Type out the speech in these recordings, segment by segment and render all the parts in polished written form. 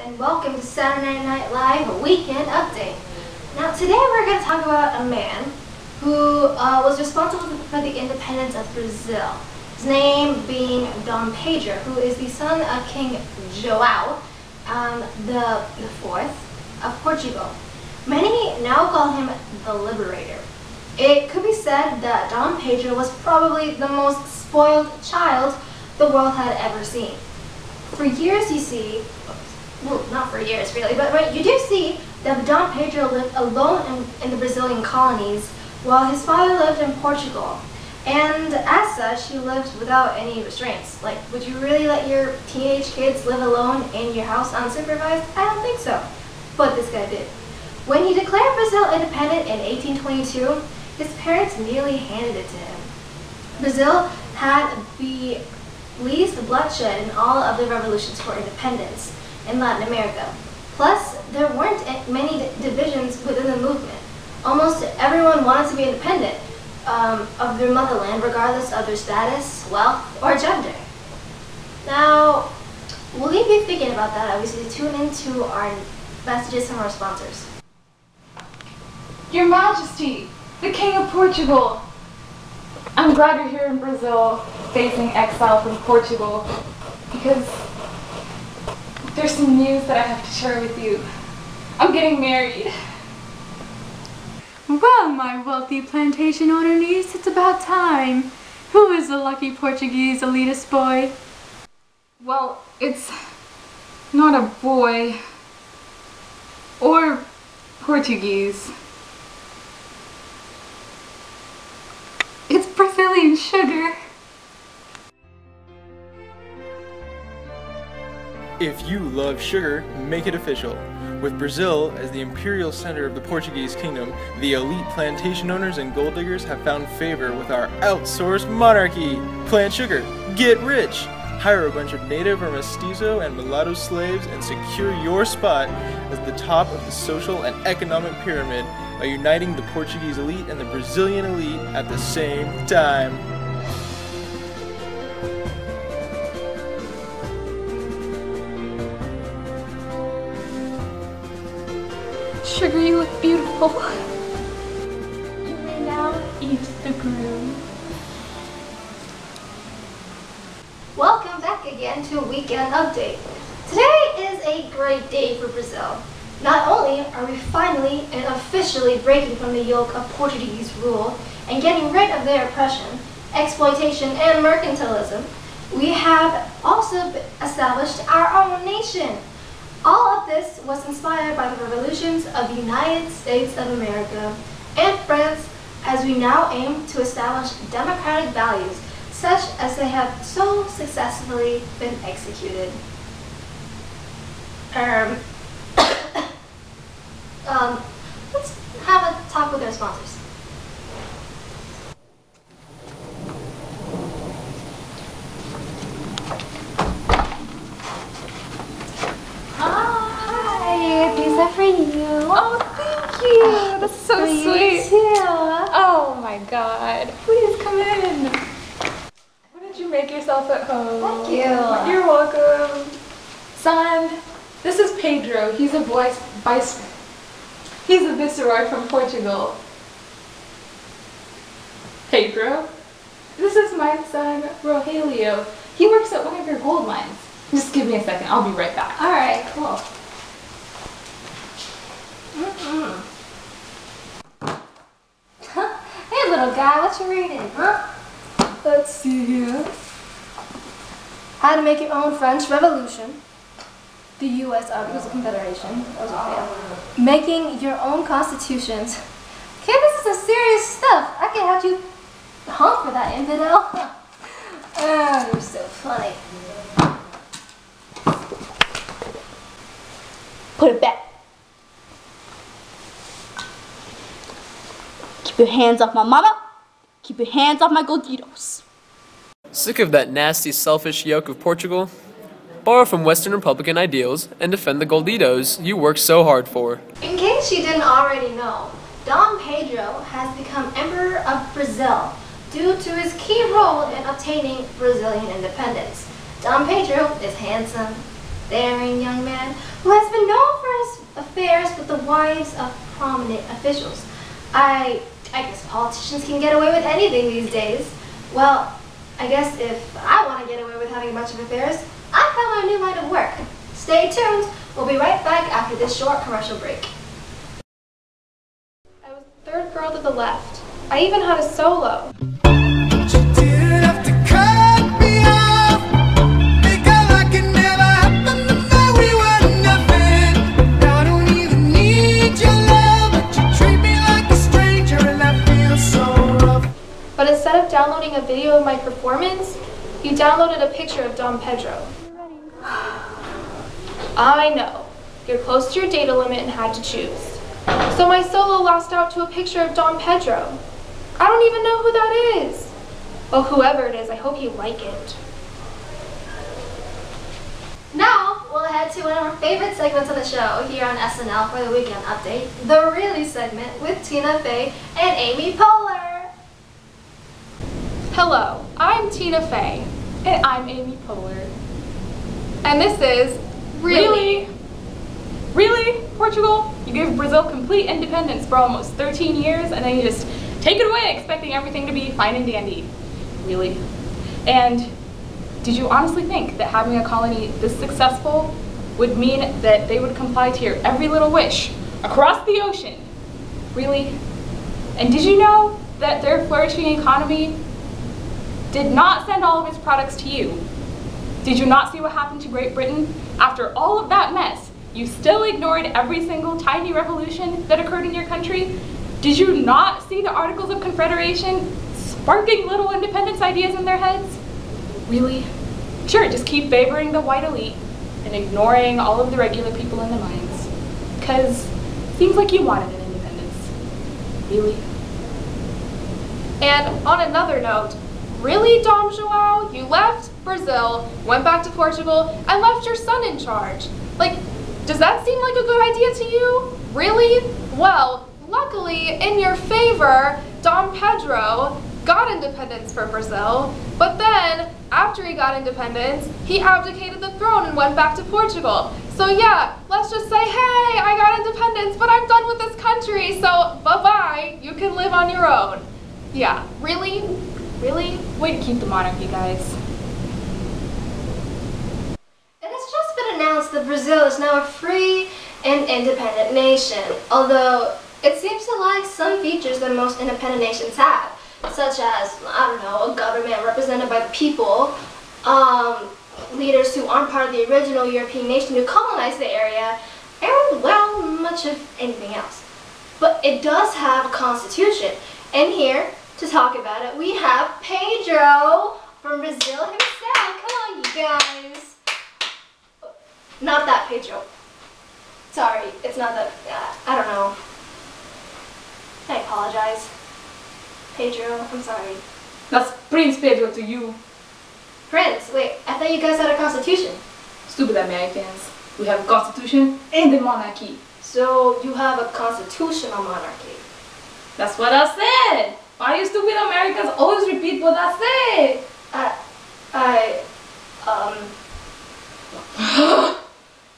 and welcome to Saturday Night Live Weekend Update. Now today we're going to talk about a man who was responsible for the independence of Brazil. His name being Dom Pedro, who is the son of King João the Fourth of Portugal. Many now call him the Liberator. It could be said that Dom Pedro was probably the most spoiled child the world had ever seen. For years you see, well, not for years really, but you do see that Dom Pedro lived alone in the Brazilian colonies while his father lived in Portugal. And as such, he lived without any restraints. Like, would you really let your teenage kids live alone in your house unsupervised? I don't think so. But this guy did. When he declared Brazil independent in 1822, his parents nearly handed it to him. Brazil had the least bloodshed in all of the revolutions for independence in Latin America. Plus, there weren't many divisions within the movement. Almost everyone wanted to be independent of their motherland, regardless of their status, wealth, or gender. Now, we'll leave you thinking about that. Obviously, tune into our messages from our sponsors. Your Majesty, the King of Portugal. I'm glad you're here in Brazil, facing exile from Portugal, because there's some news that I have to share with you. I'm getting married. Well, my wealthy plantation owner niece, it's about time. Who is the lucky Portuguese elitist boy? Well, it's not a boy or Portuguese. It's Brazilian sugar. If you love sugar, make it official. With Brazil as the imperial center of the Portuguese kingdom, the elite plantation owners and gold diggers have found favor with our outsourced monarchy. Plant sugar, get rich! Hire a bunch of native or mestizo and mulatto slaves and secure your spot as the top of the social and economic pyramid by uniting the Portuguese elite and the Brazilian elite at the same time. Sugar, you look beautiful. You may now eat the groom. Welcome back again to a weekend update. Today is a great day for Brazil. Not only are we finally and officially breaking from the yoke of Portuguese rule and getting rid of their oppression, exploitation, and mercantilism, we have also established our own nation. All of this was inspired by the revolutions of the United States of America and France, as we now aim to establish democratic values such as they have so successfully been executed. Let's have a talk with our sponsors. Hi, these are for you. Oh, thank you. That's so for sweet. You too. Oh my God. Please come in. Why don't you make yourself at home? Thank you. You're welcome. Son, this is Pedro. He's a viceroy from Portugal. Pedro, this is my son, Rogelio. He works at one of your gold mines. Just give me a second. I'll be right back. All right, cool. Hey, little guy, what you reading, huh? Let's see here. How to Make Your Own French Revolution. The U.S. Articles of Confederation. Those are fail. Making Your Own Constitutions. Okay, this is some serious stuff. I can have you hung for that, infidel. Oh, you're so funny. Put it back. Keep your hands off my mama. Keep your hands off my golditos. Sick of that nasty, selfish yoke of Portugal? Borrow from Western Republican ideals and defend the golditos you worked so hard for. In case you didn't already know, Dom Pedro has become Emperor of Brazil due to his key role in obtaining Brazilian independence. Dom Pedro is handsome, daring young man who has been known for his affairs with the wives of prominent officials. I guess politicians can get away with anything these days. Well, I guess if I want to get away with having a bunch of affairs, I found my new line of work. Stay tuned. We'll be right back after this short commercial break. I was the third girl to the left. I even had a solo. But instead of downloading a video of my performance, you downloaded a picture of Dom Pedro. I know. You're close to your data limit and had to choose. So my solo lost out to a picture of Dom Pedro. I don't even know who that is. Well, whoever it is, I hope you like it. Now, we'll head to one of our favorite segments of the show here on SNL for the Weekend Update, the Really segment with Tina Fey and Amy Poehler. Hello, I'm Tina Fey. And I'm Amy Poehler. And this is Really? Really? Portugal? You gave Brazil complete independence for almost 13 years and then you just take it away expecting everything to be fine and dandy. Really? And did you honestly think that having a colony this successful would mean that they would comply to your every little wish across the ocean? Really? And did you know that their flourishing economy did not send all of its products to you? Did you not see what happened to Great Britain? After all of that mess, you still ignored every single tiny revolution that occurred in your country? Did you not see the Articles of Confederation sparking little independence ideas in their heads? Really? Sure, just keep favoring the white elite and ignoring all of the regular people in the mines. Because it seems like you wanted an independence. Really? And on another note, really, Dom João? You left Brazil, went back to Portugal, and left your son in charge. Like, does that seem like a good idea to you? Really? Well, luckily, in your favor, Dom Pedro got independence for Brazil, but then, after he got independence, he abdicated the throne and went back to Portugal. So yeah, let's just say, hey, I got independence, but I'm done with this country, so bye-bye, you can live on your own. Yeah, really? Really? Way to keep the monarchy, guys. It has just been announced that Brazil is now a free and independent nation, although it seems to lack some features that most independent nations have, such as, I don't know, a government represented by the people, leaders who aren't part of the original European nation who colonized the area, and, well, much of anything else. But it does have a constitution, and here, to talk about it, we have Pedro from Brazil himself. Come on, you guys. Not that Pedro. Sorry, it's not that. I don't know. I apologize. Pedro, I'm sorry. That's Prince Pedro to you. Prince, wait, I thought you guys had a constitution. Stupid Americans. We have a constitution and a monarchy. So you have a constitutional monarchy. That's what I said. Why you stupid Americans always repeat what I say?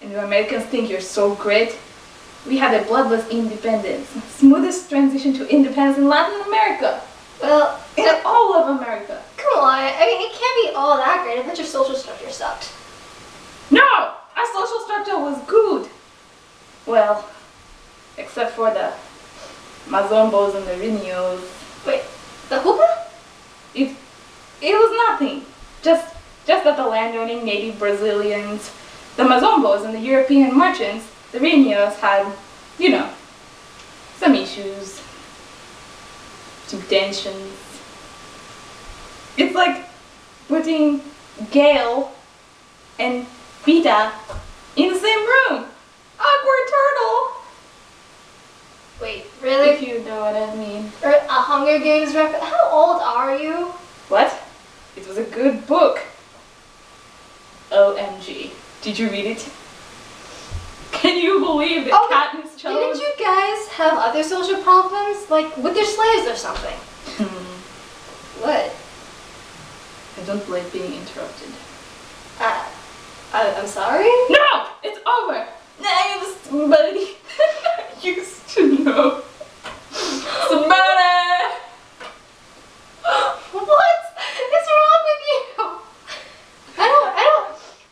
And you Americans think you're so great? We had a bloodless independence. Smoothest transition to independence in Latin America. Well, in all of America. Come on, I mean, it can't be all that great. I bet your social structure sucked. No! Our social structure was good. Well, except for the Mazombos and the Rinios. Wait, the hookah? It was nothing. Just that the landowning native Brazilians, the Mazombos and the European merchants, the Rinios had, you know, some issues, some tensions. It's like putting Gail and Pita in the same room. Awkward turtle. Wait, really? If you know what I mean. Or a Hunger Games reference? How old are you? What? It was a good book. OMG. Did you read it? Can you believe that Katniss chose? Didn't you guys have other social problems? Like with your slaves or something? What? I don't like being interrupted. I'm sorry? No! It's over! I used somebody. I used to know. Somebody! What is wrong with you?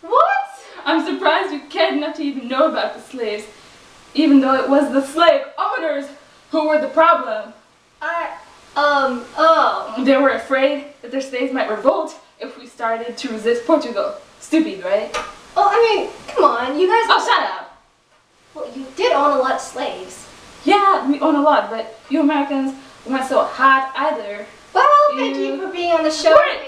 What? I'm surprised you cared enough to even know about the slaves, even though it was the slave owners who were the problem. Oh. They were afraid that their slaves might revolt if we started to resist Portugal. Stupid, right? Well, I mean, come on, you guys... Oh, shut up! Well, you did own a lot of slaves. Yeah, we own a lot, but you Americans weren't so hot either. Well, thank you for being on the show. Wait!